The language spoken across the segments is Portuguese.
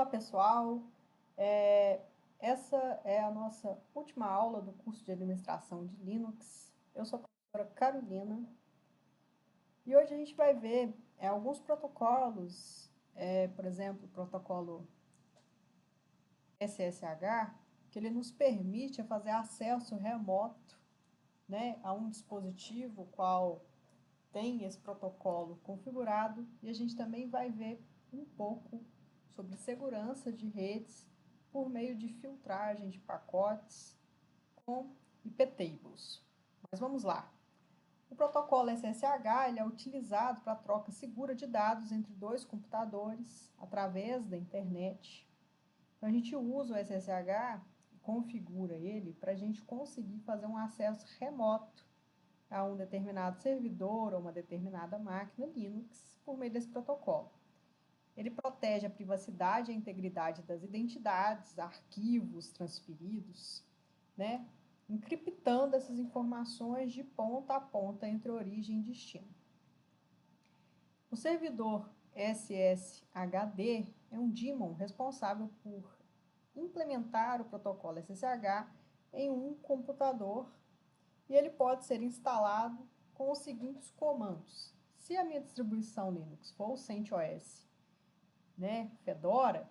Olá pessoal, essa é a nossa última aula do curso de administração de Linux. Eu sou a professora Carolina e hoje a gente vai ver alguns protocolos, por exemplo, o protocolo SSH, que ele nos permite fazer acesso remoto, né, a um dispositivo qual tem esse protocolo configurado, e a gente também vai ver um pouco sobre segurança de redes por meio de filtragem de pacotes com iptables. Mas vamos lá. O protocolo SSH ele é utilizado para a troca segura de dados entre dois computadores através da internet. Então, a gente usa o SSH e configura ele para a gente conseguir fazer um acesso remoto a um determinado servidor ou uma determinada máquina Linux por meio desse protocolo. Ele protege a privacidade e a integridade das identidades, arquivos transferidos, né? Encriptando essas informações de ponta a ponta entre origem e destino. O servidor SSHD é um daemon responsável por implementar o protocolo SSH em um computador e ele pode ser instalado com os seguintes comandos. Se a minha distribuição Linux for o CentOS, né, Fedora,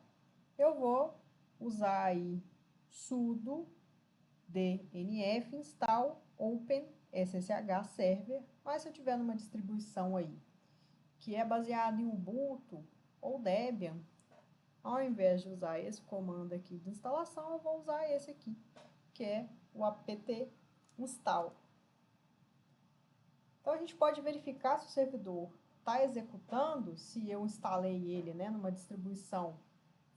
eu vou usar aí sudo dnf install open ssh server, mas se eu tiver numa distribuição aí que é baseada em Ubuntu ou Debian, ao invés de usar esse comando aqui de instalação, eu vou usar esse aqui, que é o apt install. Então, a gente pode verificar se o servidor está executando, se eu instalei ele, né, numa distribuição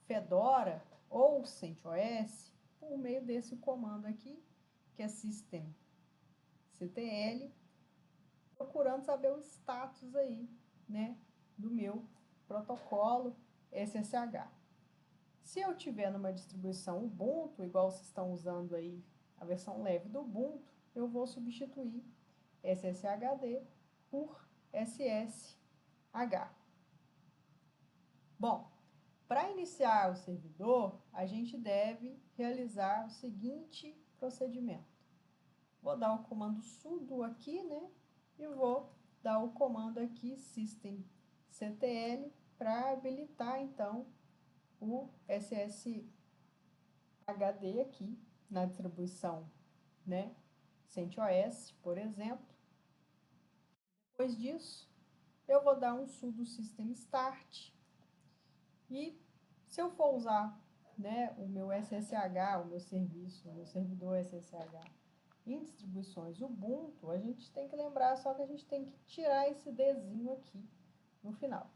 Fedora ou CentOS, por meio desse comando aqui, que é systemctl, procurando saber o status aí, né, do meu protocolo SSH. Se eu tiver numa distribuição Ubuntu, igual vocês estão usando aí a versão leve do Ubuntu, eu vou substituir SSHD por SSH. Bom, para iniciar o servidor, a gente deve realizar o seguinte procedimento. Vou dar o comando sudo aqui, né? E vou dar o comando aqui systemctl para habilitar, então, o SSHD aqui na distribuição, né? CentOS, por exemplo. Depois disso, eu vou dar um sudo system start e se eu for usar, né, o meu SSH, o meu serviço, o meu servidor SSH em distribuições Ubuntu, a gente tem que lembrar só que a gente tem que tirar esse Dzinho aqui no final.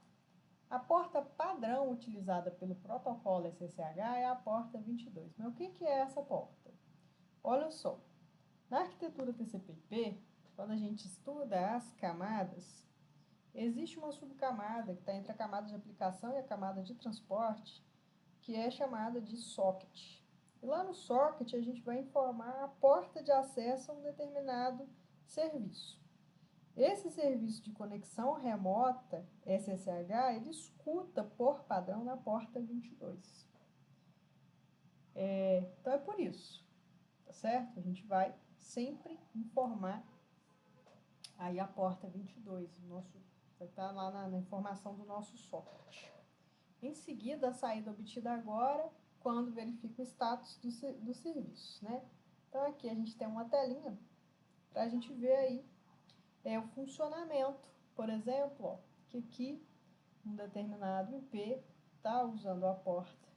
A porta padrão utilizada pelo protocolo SSH é a porta 22. Mas o que é essa porta? Olha só, na arquitetura TCP/IP, quando a gente estuda as camadas, existe uma subcamada que está entre a camada de aplicação e a camada de transporte, que é chamada de socket. E lá no socket a gente vai informar a porta de acesso a um determinado serviço. Esse serviço de conexão remota SSH, ele escuta por padrão na porta 22. Então é por isso, tá certo? A gente vai sempre informar aí a porta 22, vai estar lá na informação do nosso socket. Em seguida, a saída obtida agora, quando verifica o status do serviço, né? Então, aqui a gente tem uma telinha para a gente ver aí o funcionamento. Por exemplo, ó, que aqui um determinado IP está usando a porta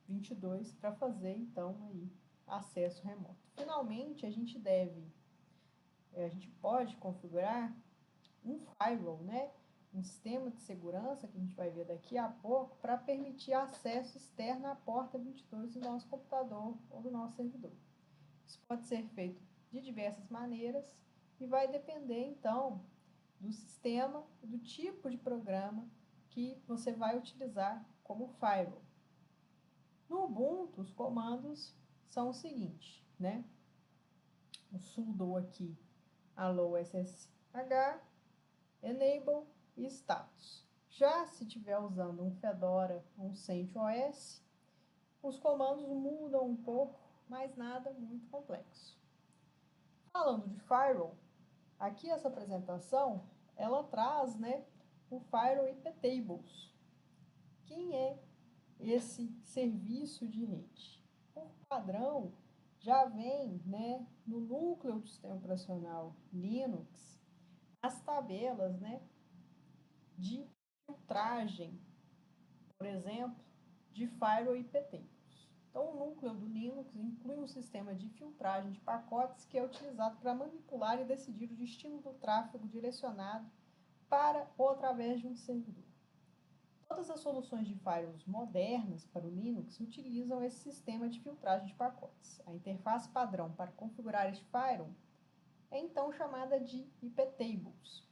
22 para fazer, então, aí, acesso remoto. Finalmente, a gente pode configurar um firewall, né? Um sistema de segurança, que a gente vai ver daqui a pouco, para permitir acesso externo à porta 22 do nosso computador ou do nosso servidor. Isso pode ser feito de diversas maneiras e vai depender, então, do sistema e do tipo de programa que você vai utilizar como firewall. No Ubuntu, os comandos são os seguintes, né? O sudo aqui, allow ssh, enable e status. Já se estiver usando um Fedora ou um CentOS, os comandos mudam um pouco, mas nada muito complexo. Falando de firewall, aqui essa apresentação, ela traz, né, o Firewall IP Tables. Quem é esse serviço de rede? Por padrão, já vem, né, no núcleo do sistema operacional Linux, as tabelas, né, de filtragem, por exemplo, de Firewall IP Tables. Então, o núcleo do Linux inclui um sistema de filtragem de pacotes que é utilizado para manipular e decidir o destino do tráfego direcionado para ou através de um servidor. Todas as soluções de firewalls modernas para o Linux utilizam esse sistema de filtragem de pacotes. A interface padrão para configurar este firewall é então chamada de IP Tables.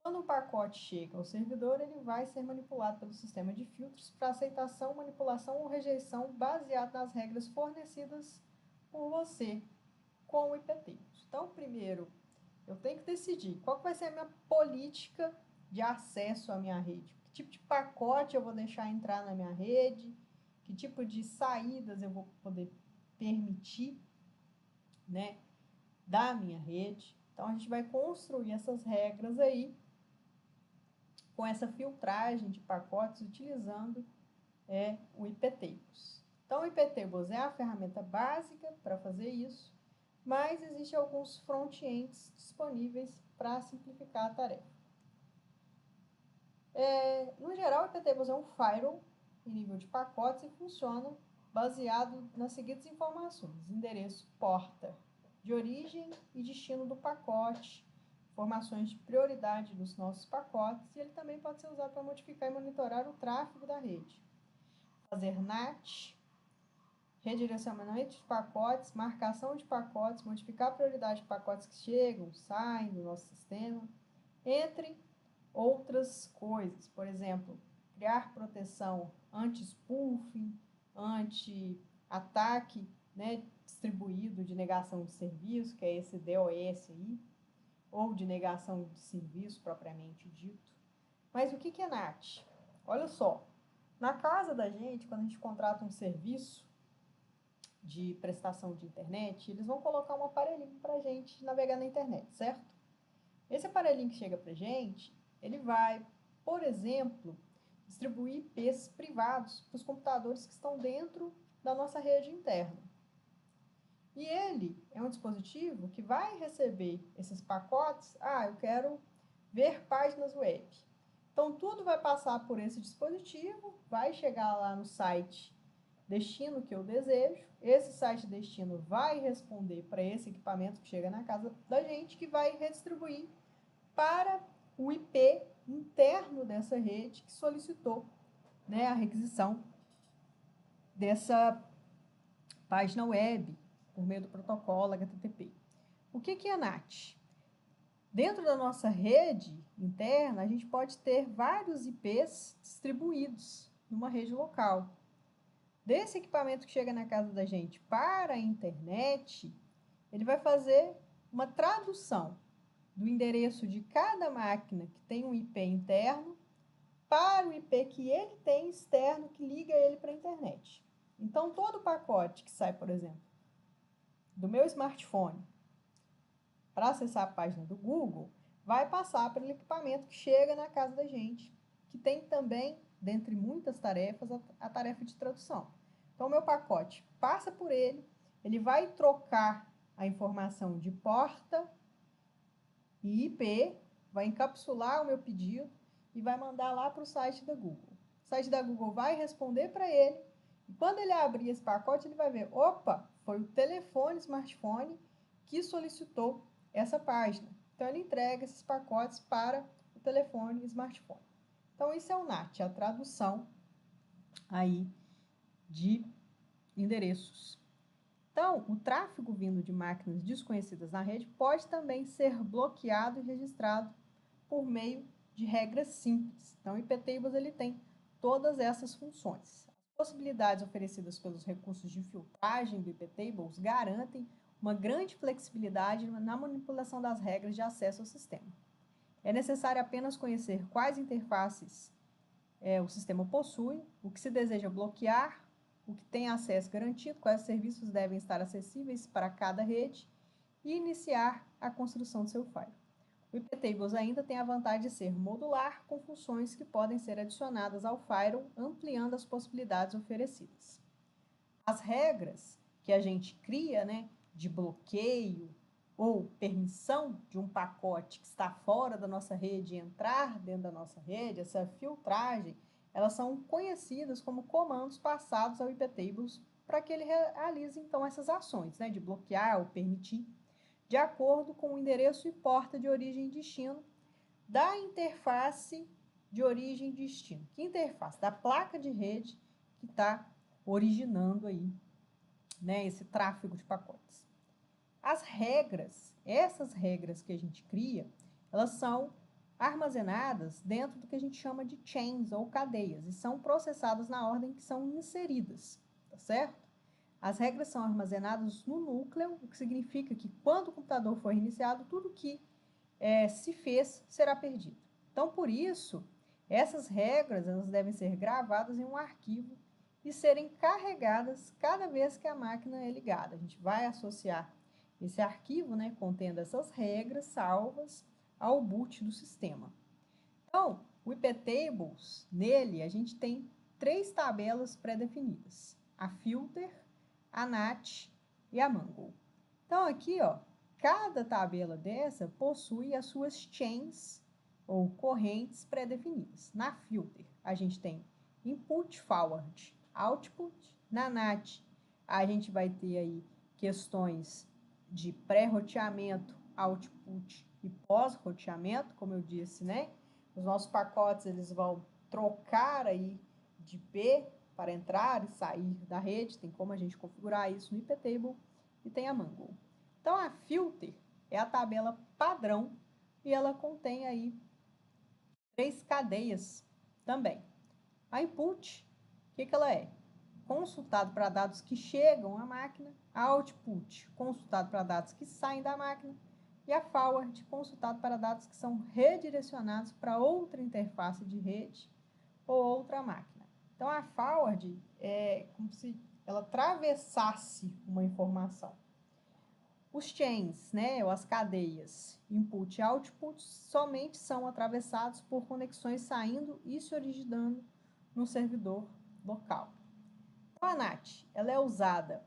Quando um pacote chega ao servidor, ele vai ser manipulado pelo sistema de filtros para aceitação, manipulação ou rejeição baseado nas regras fornecidas por você com o IP Tables. Então, primeiro, eu tenho que decidir qual vai ser a minha política de acesso à minha rede. Que tipo de pacote eu vou deixar entrar na minha rede, que tipo de saídas eu vou poder permitir, né, da minha rede. Então, a gente vai construir essas regras aí com essa filtragem de pacotes utilizando o IP Tables. Então, o IP Tables é a ferramenta básica para fazer isso, mas existem alguns front-ends disponíveis para simplificar a tarefa. No geral, o IP Tables é um firewall em nível de pacotes e funciona baseado nas seguintes informações: endereço, porta de origem e destino do pacote, informações de prioridade dos nossos pacotes, e ele também pode ser usado para modificar e monitorar o tráfego da rede. Fazer NAT, redirecionamento de pacotes, marcação de pacotes, modificar a prioridade de pacotes que chegam, saem do nosso sistema, entre outras coisas. Por exemplo, criar proteção anti-spoofing, anti-ataque, né, distribuído de negação de serviço, que é esse DOS aí, ou de negação de serviço propriamente dito. Mas o que é NAT? Olha só, na casa da gente, quando a gente contrata um serviço de prestação de internet, eles vão colocar um aparelhinho para a gente navegar na internet, certo? Esse aparelhinho que chega para a gente, ele vai, por exemplo, distribuir IPs privados para os computadores que estão dentro da nossa rede interna. E ele é um dispositivo que vai receber esses pacotes. Eu quero ver páginas web. Então, tudo vai passar por esse dispositivo, vai chegar lá no site destino que eu desejo. Esse site destino vai responder para esse equipamento que chega na casa da gente, que vai redistribuir para o IP interno dessa rede que solicitou, né, a requisição dessa página web por meio do protocolo HTTP. O que é NAT? Dentro da nossa rede interna, a gente pode ter vários IPs distribuídos numa rede local. Desse equipamento que chega na casa da gente para a internet, ele vai fazer uma tradução do endereço de cada máquina que tem um IP interno para o IP que ele tem externo que liga ele para a internet. Então, todo pacote que sai, por exemplo, do meu smartphone para acessar a página do Google, vai passar pelo equipamento que chega na casa da gente, que tem também, dentre muitas tarefas, a tarefa de tradução. Então, o meu pacote passa por ele, ele vai trocar a informação de porta e IP, vai encapsular o meu pedido e vai mandar lá para o site da Google. O site da Google vai responder para ele, e quando ele abrir esse pacote, ele vai ver, opa, foi o telefone, smartphone, que solicitou essa página. Então, ele entrega esses pacotes para o telefone e smartphone. Então, isso é o NAT, a tradução aí de endereços. Então, o tráfego vindo de máquinas desconhecidas na rede pode também ser bloqueado e registrado por meio de regras simples. Então, o IP Tables ele tem todas essas funções. As possibilidades oferecidas pelos recursos de filtragem do IP Tables garantem uma grande flexibilidade na manipulação das regras de acesso ao sistema. É necessário apenas conhecer quais interfaces o sistema possui, o que se deseja bloquear, o que tem acesso garantido, quais serviços devem estar acessíveis para cada rede e iniciar a construção do seu firewall. O iptables ainda tem a vantagem de ser modular, com funções que podem ser adicionadas ao firewall, ampliando as possibilidades oferecidas. As regras que a gente cria, de bloqueio ou permissão de um pacote que está fora da nossa rede entrar dentro da nossa rede, essa filtragem, elas são conhecidas como comandos passados ao iptables para que ele realize, então, essas ações, de bloquear ou permitir, de acordo com o endereço e porta de origem e destino da interface de origem e destino. Que interface? Da placa de rede que está originando aí, esse tráfego de pacotes. As regras, essas regras que a gente cria, elas são armazenadas dentro do que a gente chama de chains ou cadeias e são processadas na ordem que são inseridas, tá certo? As regras são armazenadas no núcleo, o que significa que quando o computador for reiniciado, tudo que se fez será perdido. Então, por isso, essas regras elas devem ser gravadas em um arquivo e serem carregadas cada vez que a máquina é ligada. A gente vai associar esse arquivo, contendo essas regras salvas ao boot do sistema. Então, o iptables, nele, a gente tem 3 tabelas pré-definidas: a filter, a NAT e a Mango. Então, aqui, cada tabela dessa possui as suas chains ou correntes pré-definidas. Na filter, a gente tem input, forward, output. Na NAT, a gente vai ter aí questões de pré-roteamento, output e pós-roteamento, como eu disse, Os nossos pacotes, eles vão trocar aí de IP para entrar e sair da rede, tem como a gente configurar isso no iptable, e tem a Mango. Então, a filter é a tabela padrão e ela contém aí 3 cadeias também. A input, o que ela é? Consultado para dados que chegam à máquina, a output, consultado para dados que saem da máquina, e a forward, consultado para dados que são redirecionados para outra interface de rede ou outra máquina. Então, a forward é como se ela atravessasse uma informação. Os chains, ou as cadeias, input e output, somente são atravessados por conexões saindo e se originando no servidor local. Então, a NAT ela é usada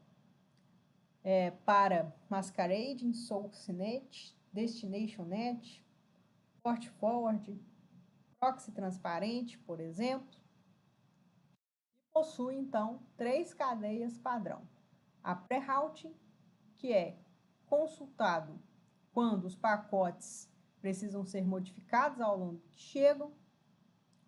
para masquerading, source-net, destination-net, port forward, proxy transparente, por exemplo. E possui, então, 3 cadeias padrão. A pré-routing, que é consultado quando os pacotes precisam ser modificados ao longo que chegam.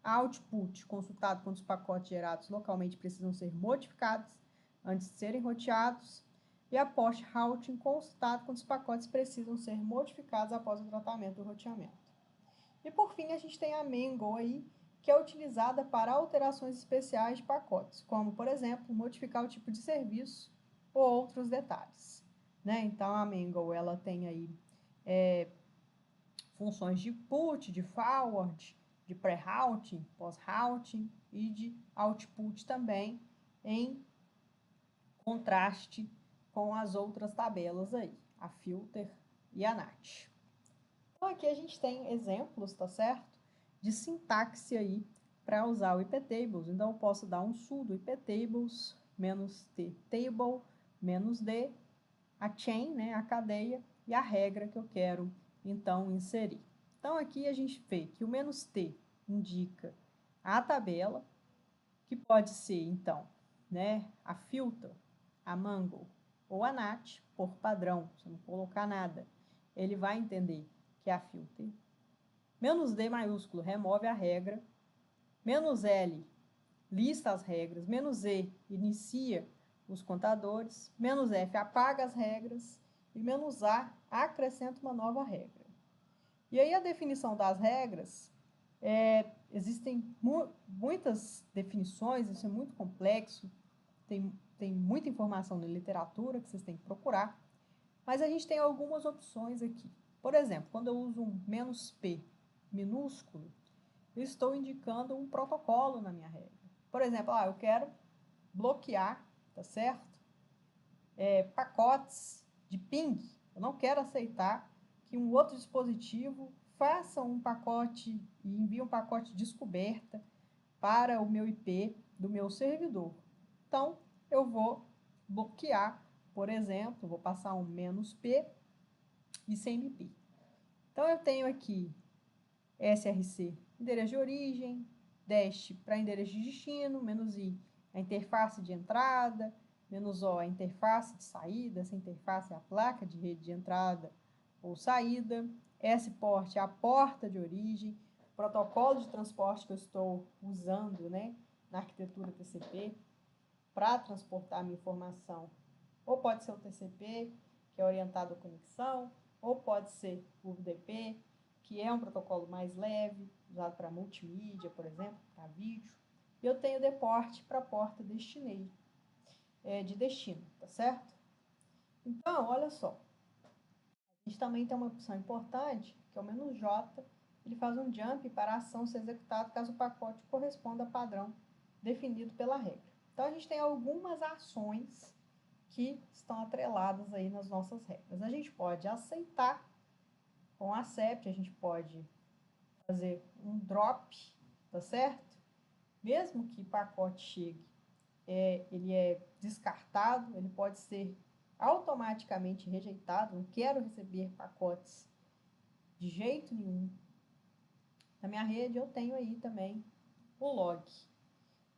A output, consultado quando os pacotes gerados localmente precisam ser modificados antes de serem roteados. E a post-routing, consultado quando os pacotes precisam ser modificados após o tratamento do roteamento. E por fim, a gente tem a Mango aí, que é utilizada para alterações especiais de pacotes, como, por exemplo, modificar o tipo de serviço ou outros detalhes. Então, a Mango ela tem aí funções de put, de forward, de pré-routing, pós-routing e de output também, em contraste com as outras tabelas aí, a filter e a NAT. Então, aqui a gente tem exemplos, tá certo? De sintaxe aí para usar o iptables. Então, eu posso dar um sudo iptables -t table -d, a chain, a cadeia, e a regra que eu quero, então, inserir. Então, aqui a gente vê que o "-t" indica a tabela, que pode ser, então, a filter, a Mango ou a NAT, por padrão, se não colocar nada, ele vai entender que é a filter. "-d" maiúsculo remove a regra, "-l" lista as regras, "-e" inicia os contadores, "-f" apaga as regras e "-a" acrescenta uma nova regra. E aí a definição das regras, existem muitas definições, isso é muito complexo, tem muita informação na literatura que vocês têm que procurar, mas a gente tem algumas opções aqui. Por exemplo, quando eu uso um "-p", minúsculo, eu estou indicando um protocolo na minha regra. Por exemplo, eu quero bloquear, tá certo? Pacotes de ping. Eu não quero aceitar que um outro dispositivo faça um pacote e envie um pacote de descoberta para o meu IP do meu servidor. Então, eu vou bloquear, por exemplo, vou passar um "-p" e "-p". Então, eu tenho aqui src, endereço de origem, dash para endereço de destino, "-i", a interface de entrada, "-o", a interface de saída, essa interface é a placa de rede de entrada ou saída, S-port é a porta de origem, protocolo de transporte que eu estou usando, né, na arquitetura TCP, para transportar a minha informação. Ou pode ser o TCP, que é orientado à conexão, ou pode ser o UDP, que é um protocolo mais leve, usado para multimídia, por exemplo, para vídeo. E eu tenho deport para porta de destino, tá certo? Então, olha só. A gente também tem uma opção importante, que é o "-j", ele faz um jump para a ação ser executada caso o pacote corresponda a padrão definido pela regra. Então, a gente tem algumas ações que estão atreladas aí nas nossas regras. A gente pode aceitar com accept, a gente pode fazer um drop, tá certo? Mesmo que o pacote chegue, ele é descartado, ele pode ser automaticamente rejeitado, não quero receber pacotes de jeito nenhum. Na minha rede eu tenho aí também o log.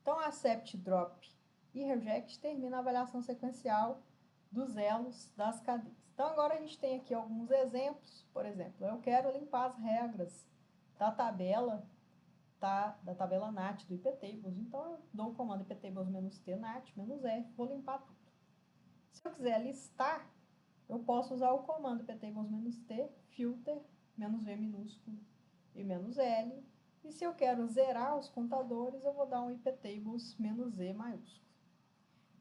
Então, accept, drop e reject termina a avaliação sequencial dos elos das cadeias. Então, agora a gente tem aqui alguns exemplos. Por exemplo, eu quero limpar as regras da tabela NAT do iptables. Então, eu dou o comando iptables-t NAT -f, vou limpar tudo. Se eu quiser listar, eu posso usar o comando iptables-t filter -v minúsculo e -l. E se eu quero zerar os contadores, eu vou dar um iptables-e maiúsculo.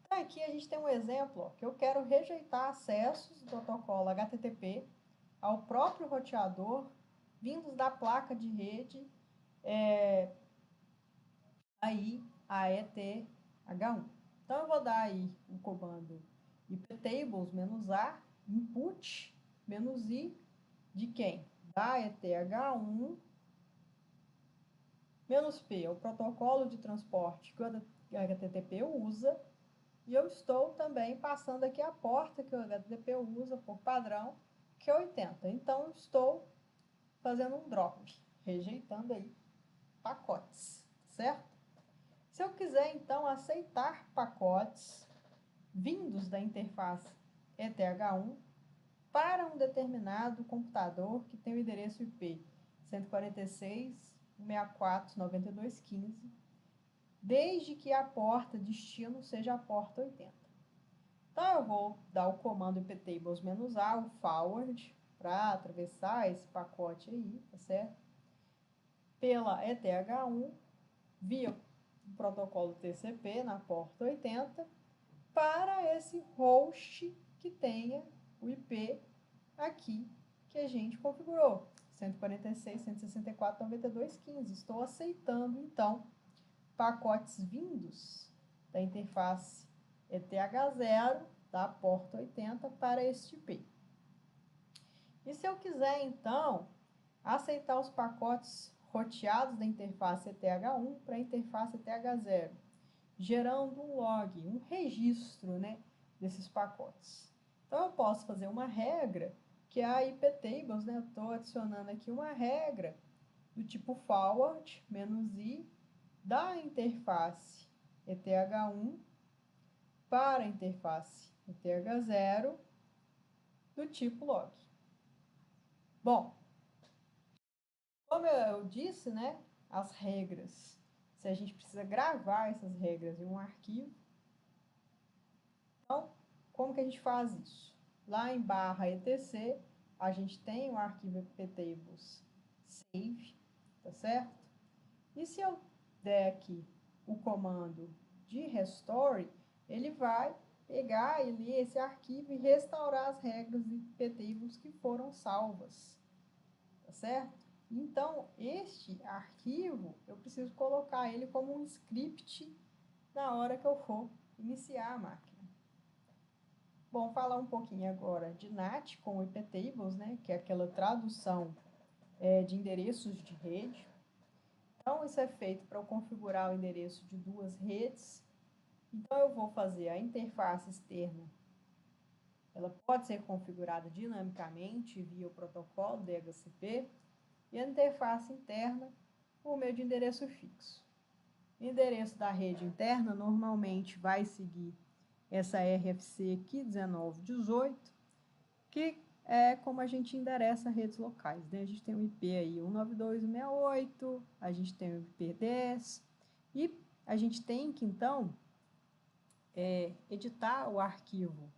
Então, aqui a gente tem um exemplo, que eu quero rejeitar acessos do protocolo HTTP ao próprio roteador vindos da placa de rede aí a ETH1. Então, eu vou dar aí o comando iptables-a input -i de quem? Da ETH1 -p é o protocolo de transporte que o HTTP usa, e eu estou também passando aqui a porta que o HTTP usa por padrão, que é 80. Então, estou fazendo um drop, rejeitando aí pacotes, certo? Se eu quiser, então, aceitar pacotes vindos da interface ETH1 para um determinado computador que tem o endereço IP 146.164.92.15, desde que a porta destino seja a porta 80. Então, eu vou dar o comando iptables-a, o forward, para atravessar esse pacote aí, tá certo? Pela ETH1, via o protocolo TCP na porta 80, para esse host que tenha o IP aqui que a gente configurou, 146.164.92.15. Estou aceitando, então, pacotes vindos da interface ETH0 da porta 80 para este IP. E se eu quiser, então, aceitar os pacotes roteados da interface ETH1 para a interface ETH0, gerando um log, um registro, né, desses pacotes. Então, eu posso fazer uma regra, que é a iptables, né? Eu estou adicionando aqui uma regra do tipo forward -i da interface ETH1 para a interface ETH0 do tipo log. Bom, como eu disse, né, as regras, se a gente precisa gravar essas regras em um arquivo, então, como que a gente faz isso? Lá em /etc, a gente tem o arquivo iptables save, tá certo? E se eu der aqui o comando de restore, ele vai pegar e ler esse arquivo e restaurar as regras iptables que foram salvas, tá certo? Então, este arquivo, eu preciso colocar ele como um script na hora que eu for iniciar a máquina. Bom, falar um pouquinho agora de NAT com iptables, né, que é aquela tradução de endereços de rede. Então, isso é feito para eu configurar o endereço de duas redes. Então, eu vou fazer a interface externa. Ela pode ser configurada dinamicamente via o protocolo DHCP e a interface interna por meio de endereço fixo. O endereço da rede interna normalmente vai seguir essa RFC aqui, 1918, que é como a gente endereça redes locais, né? A gente tem o IP aí 192.168, a gente tem o IP 10, e a gente tem que, então, editar o arquivo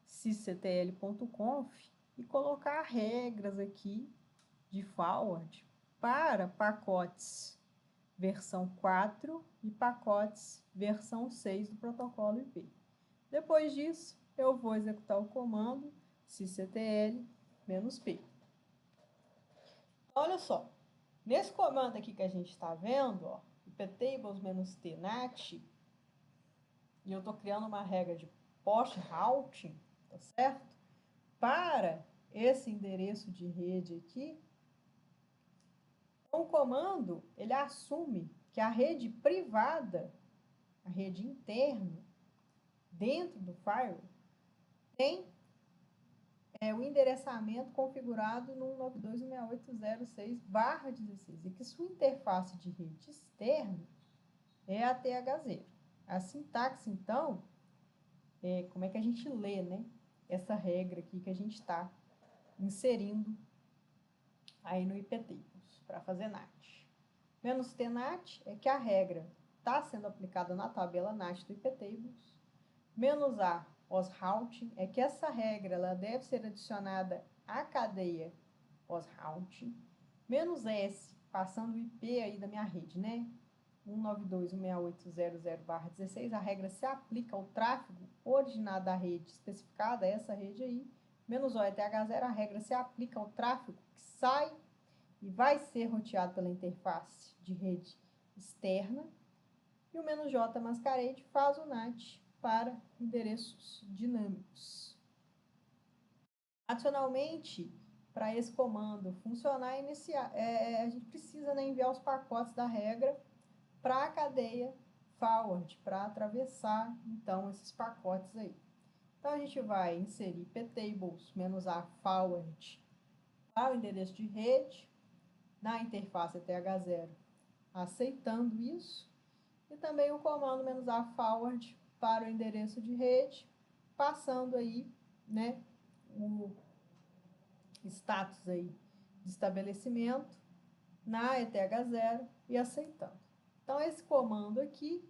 sysctl.conf e colocar regras aqui de forward para pacotes versão 4 e pacotes versão 6 do protocolo IP. Depois disso, eu vou executar o comando sysctl-p. Olha só, nesse comando aqui que a gente está vendo, ó, iptables-t-nat, e eu estou criando uma regra de post routing, tá certo? Para esse endereço de rede aqui, o comando, ele assume que a rede privada, a rede interna, dentro do firewall, tem o endereçamento configurado no 192.168.0.6/16 e que sua interface de rede externa é a TH0. A sintaxe, então, como é que a gente lê, né, essa regra aqui que a gente está inserindo aí no iptables para fazer NAT. Menos TNAT é que a regra está sendo aplicada na tabela NAT do iptables. Menos A, OSRouting, é que essa regra ela deve ser adicionada à cadeia OSRouting. Menos S, passando o IP aí da minha rede, né? 192.168.0.0/16, a regra se aplica ao tráfego originado da rede especificada, essa rede aí. Menos O, ETH0, a regra se aplica ao tráfego que sai e vai ser roteado pela interface de rede externa. E o menos J masquerade faz o NAT para endereços dinâmicos. Adicionalmente, para esse comando funcionar, a gente precisa, né, enviar os pacotes da regra para a cadeia forward, para atravessar, então, esses pacotes aí. Então, a gente vai inserir iptables-a forward para o endereço de rede, na interface TH0, aceitando isso, e também o comando "-a forward para o endereço de rede, passando aí, né, o status aí de estabelecimento na ETH0 e aceitando. Então, esse comando aqui,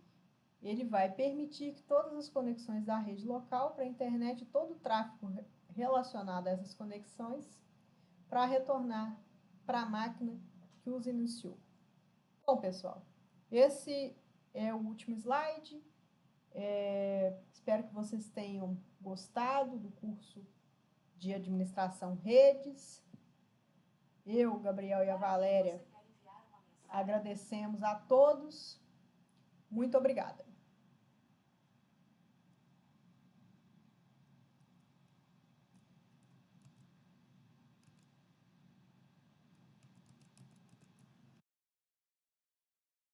ele vai permitir que todas as conexões da rede local para a internet, todo o tráfego relacionado a essas conexões, para retornar para a máquina que os iniciou. Bom, pessoal, esse é o último slide. Espero que vocês tenham gostado do curso de Administração Redes. Eu, o Gabriel e a Valéria agradecemos a todos. Muito obrigada.